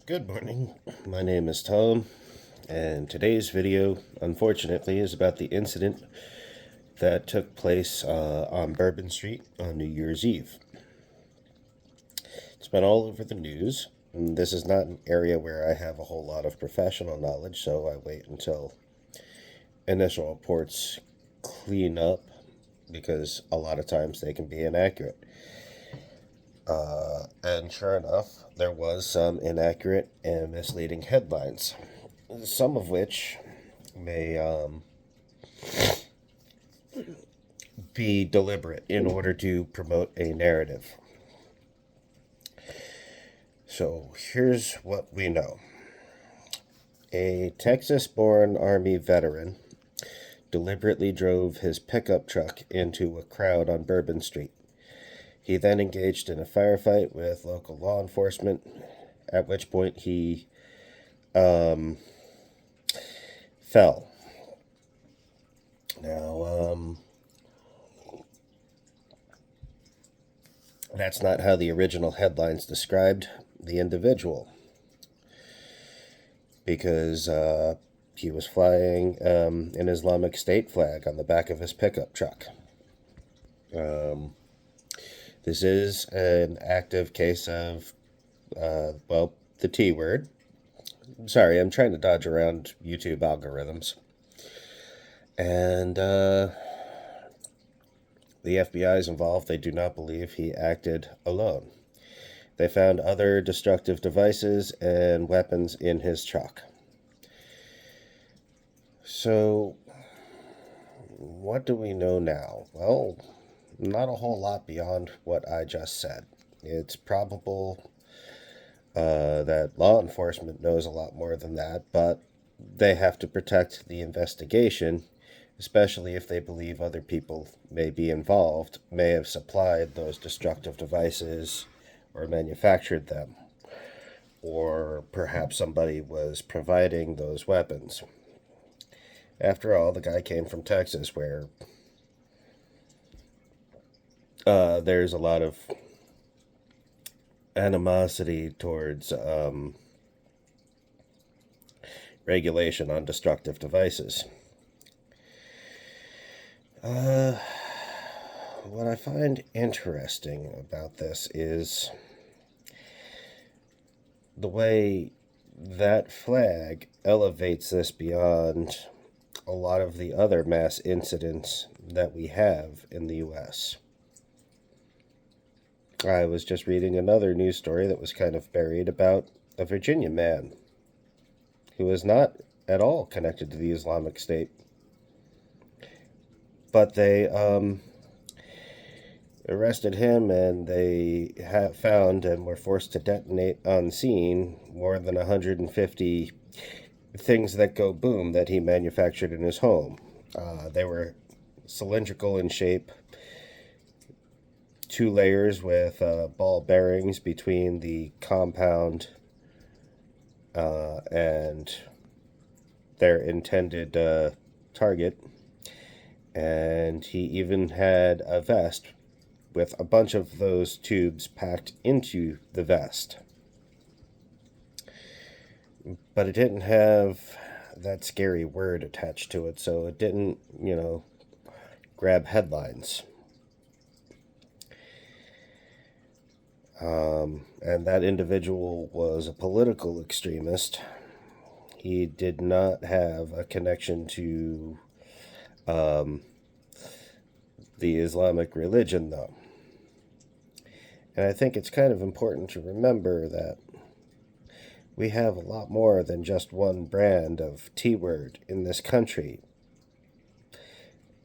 Good morning. My name is Tom, and today's video, unfortunately, is about the incident that took place on Bourbon Street on New Year's Eve. It's been all over the news, and this is not an area where I have a whole lot of professional knowledge, so I wait until initial reports clean up because a lot of times they can be inaccurate. And sure enough, there was some inaccurate and misleading headlines, some of which may be deliberate in order to promote a narrative. So here's what we know. A Texas-born Army veteran deliberately drove his pickup truck into a crowd on Burbon Street. He then engaged in a firefight with local law enforcement, at which point he fell. Now, that's not how the original headlines described the individual, because he was flying an Islamic State flag on the back of his pickup truck. This is an active case of, the T word. Sorry, I'm trying to dodge around YouTube algorithms. And the FBI is involved. They do not believe he acted alone. They found other destructive devices and weapons in his truck. So, what do we know now? Well, not a whole lot beyond what I just said. It's probable that law enforcement knows a lot more than that, but they have to protect the investigation, especially if they believe other people may be involved, may have supplied those destructive devices or manufactured them, or perhaps somebody was providing those weapons. After all, the guy came from Texas, where there's a lot of animosity towards regulation on destructive devices. What I find interesting about this is the way that flag elevates this beyond a lot of the other mass incidents that we have in the U.S. I was just reading another news story that was kind of buried about a Virginia man who is not at all connected to the Islamic State. But they arrested him, and they found and were forced to detonate on scene more than 150 things that go boom that he manufactured in his home. They were cylindrical in shape, 2 layers with ball bearings between the compound and their intended target. And he even had a vest with a bunch of those tubes packed into the vest. But it didn't have that scary word attached to it, so it didn't, grab headlines. And that individual was a political extremist. He did not have a connection to the Islamic religion, though. And I think it's kind of important to remember that we have a lot more than just one brand of T-word in this country.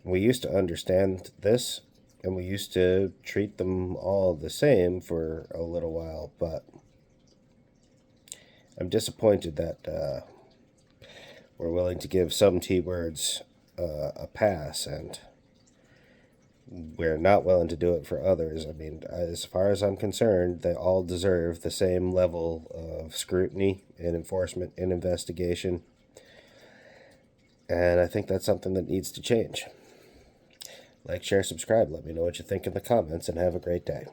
We used to understand this, and we used to treat them all the same for a little while, but I'm disappointed that we're willing to give some T-words a pass, and we're not willing to do it for others. I mean, as far as I'm concerned, they all deserve the same level of scrutiny and enforcement and investigation. And I think that's something that needs to change. Like, share, subscribe. Let me know what you think in the comments, and have a great day.